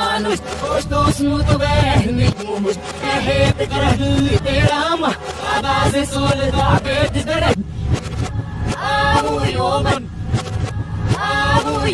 মানুষ কষ্ট স্মৃত মুশ হেত করহি তেরাম আবাজ সোল দাবে দিদর আবু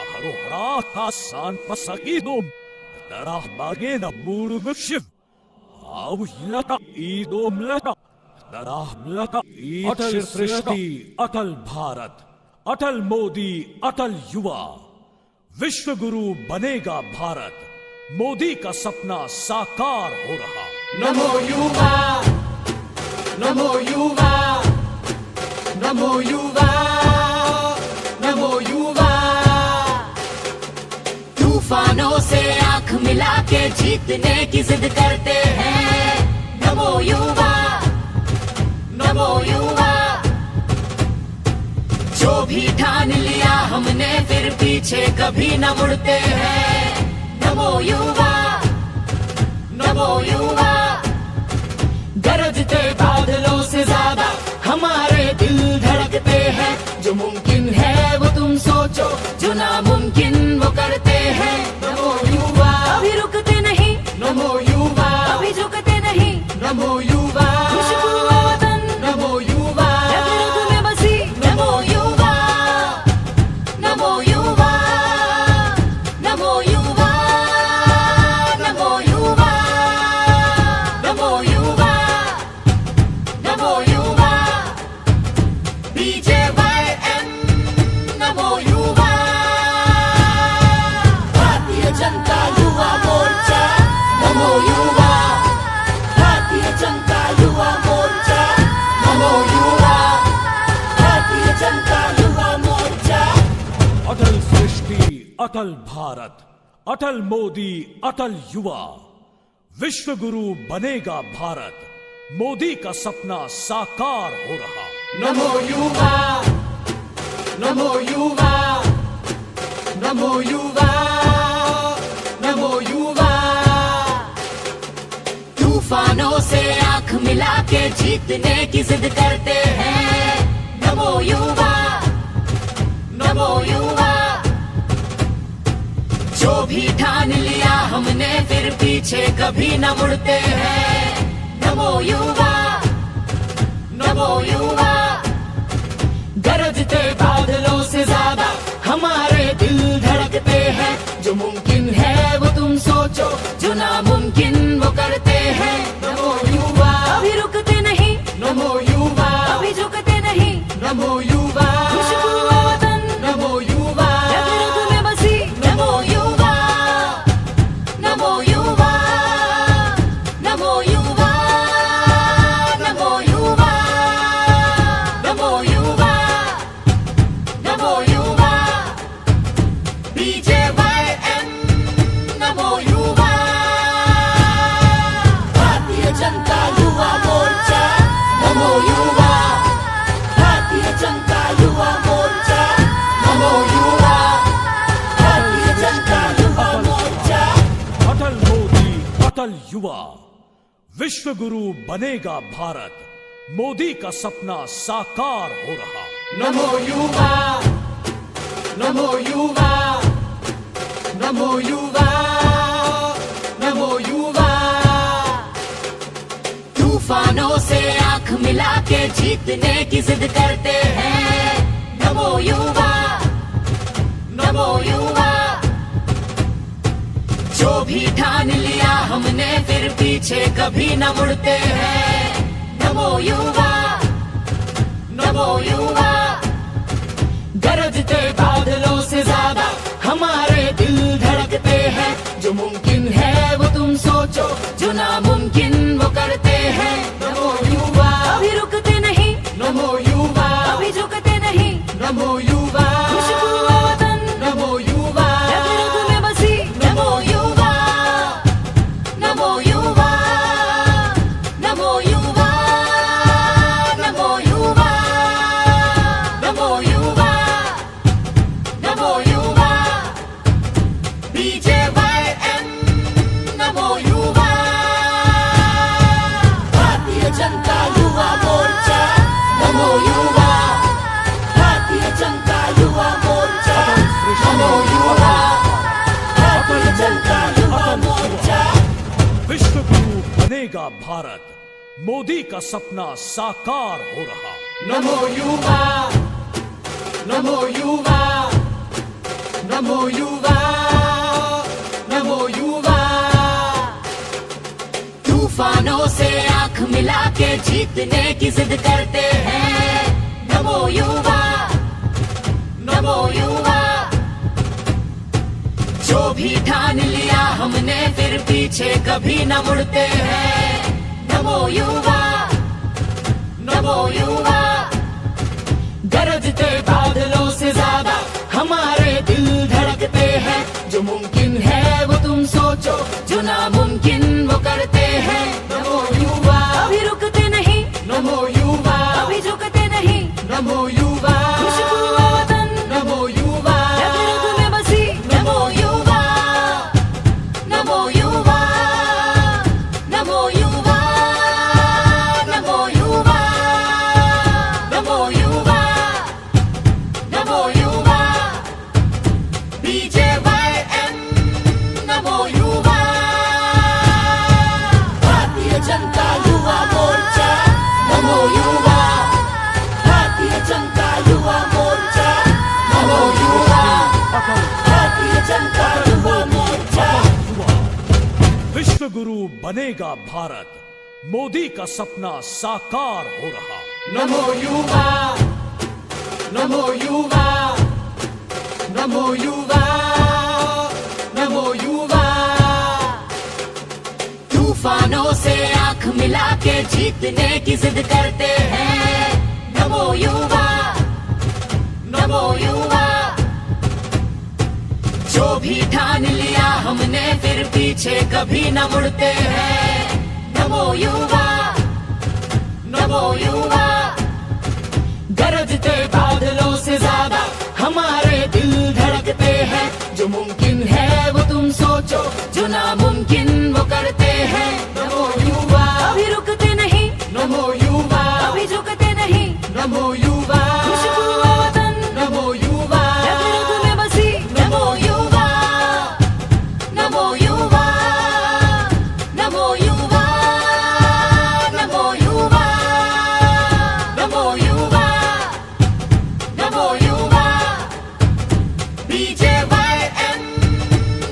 Aharuhrata san pasagidom Darah bagay na buro mshiv Aw lata idom lata Darah lata id अटल सृष्टि अटल भारत अटल मोदी अटल युवा विश्व गुरु बनेगा भारत मोदी का सपना साकार हो रहा नमो युवा नमो युवा नमो युवा नमो युवा तूफानों से आंख मिला के जीतने की जिद करते हैं नमो युवा जो भी ठान लिया हमने फिर पीछे कभी न मुड़ते हैं नमो युवा गरजते बादलों से ज्यादा हमारे दिल धड़कते हैं जो मुमकिन है वो तुम सोचो जो नामुमकिन वो करते हैं नमो युवा अभी रुकते नहीं नमो युवा अभी झुकते नहीं नमो युवा खुशबू वतन नमो युवा रग में बसी नमो युवा नमो युवा नमो युवा नमो युवा नमो युवा नमो युवा BJYM नमो युवा भारतीय जनता युवा मोर्चा नमो युवा भारतीय जनता युवा मोर्चा नमो युवा भारतीय जनता युवा मोर्चा अटल सृष्टि अटल भारत अटल मोदी अटल युवा विश्व गुरु बनेगा भारत मोदी का सपना साकार हो रहा नमो युवा नमो युवा नमो युवा नमो युवा तूफानों से आंख मिला के जीतने की जिद करते हैं नमो युवा जो भी ठान लिया हमने फिर पीछे कभी न मुड़ते हैं नमो युवा गरजते बादलों से ज्यादा हमारे दिल धड़कते हैं जो मुमकिन है वो तुम सोचो जो नामुमकिन वो करते हैं नमो युवा अभी रुकते नहीं नमो युवा अभी झुकते नहीं नमो युवा खुशबू वतन नमो युवा रग में बसी नमो युवा नमो युवा नमो युवा नमो युवा नमो युवा नमो युवा BJYM नमो युवा भारतीय जनता युवा मोर्चा नमो युवा भारतीय जनता युवा मोर्चा नमो युवा भारतीय जनता युवा मोर्चा अटल मोदी अटल युवा विश्व गुरु बनेगा भारत मोदी का सपना साकार हो रहा नमो युवा नमो युवा नमो युवा नमो युवा तूफानों से आंख मिला के जीतने की जिद करते हैं नमो युवा जो भी ठान लिया हमने फिर पीछे कभी न मुड़ते हैं नमो युवा गरजते बादलों से ज्यादा हमारे दिल धड़कते हैं जो मुमकिन है वो तुम सोचो जो नामुमकिन वो करते हैं नमो युवा, कभी रुकते नहीं, नमो युवा, कभी झुकते नहीं, नमो युवा, खुशबू वतन नमो युवा, रग रग में बसी, नमो युवा, नमो युवा, नमो युवा, नमो युवा, नमो युवा, नमो युवा, BJYM नमो युवा, भारतीय जनता युवा मोर्चा नमो युवा, भारतीय जनता युवा मोर्चा नमो युवा, भारतीय जनता युवा मोर्चा। विश्व गुरु बनेगा भारत, मोदी का सपना साकार हो रहा। नमो युवा, नमो युवा, नमो युवा, नमो युवा, तूफानों से आंख मिला के जीतने की जिद करते हैं नमो युवा, नमो युवा, जो भी ठान लिया हमने फिर पीछे कभी न मुड़ते हैं नमो युवा, नमो युवा, गरजते बादलों से ज्यादा हमारे दिल धड़कते हैं, जो मुमकिन है वो तुम सोचो, जो नामुमकिन वो करते हैं नमो युवा, कभी रुकते नहीं, नमो युवा, कभी झुकते नहीं, नमो युवा, खुशबू वतन नमो युवा, रग रग में बसी, नमो युवा, नमो युवा, नमो युवा, नमो युवा, नमो युवा, नमो युवा, BJYM नमो युवा, भारतीय जनता युवा मोर्चा नमो युवा, भारतीय जनता युवा मोर्चा नमो युवा, भारतीय जनता युवा मोर्चा। विश्व गुरु बनेगा भारत, मोदी का सपना साकार हो रहा। नमो युवा, नमो युवा, नमो युवा, नमो युवा, तूफानों से आंख मिला के जीतने की जिद करते हैं नमो युवा, नमो युवा, जो भी ठान लिया हमने फिर पीछे कभी न मुड़ते हैं नमो युवा, नमो युवा, गरजते बादलों से ज्यादा हमारे दिल धड़कते हैं, जो मुमकिन है वो तुम सोचो, जो नामुमकिन वो करते हैं नमो युवा, कभी रुकते नहीं, नमो युवा, कभी झुकते नहीं, नमो युवा, खुशबू वतन नमो युवा, रग रग में बसी, नमो युवा, नमो युवा, नमो युवा, नमो युवा, नमो युवा, नमो युवा, BJYM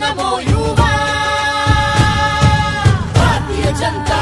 नमो युवा, भारतीय जनता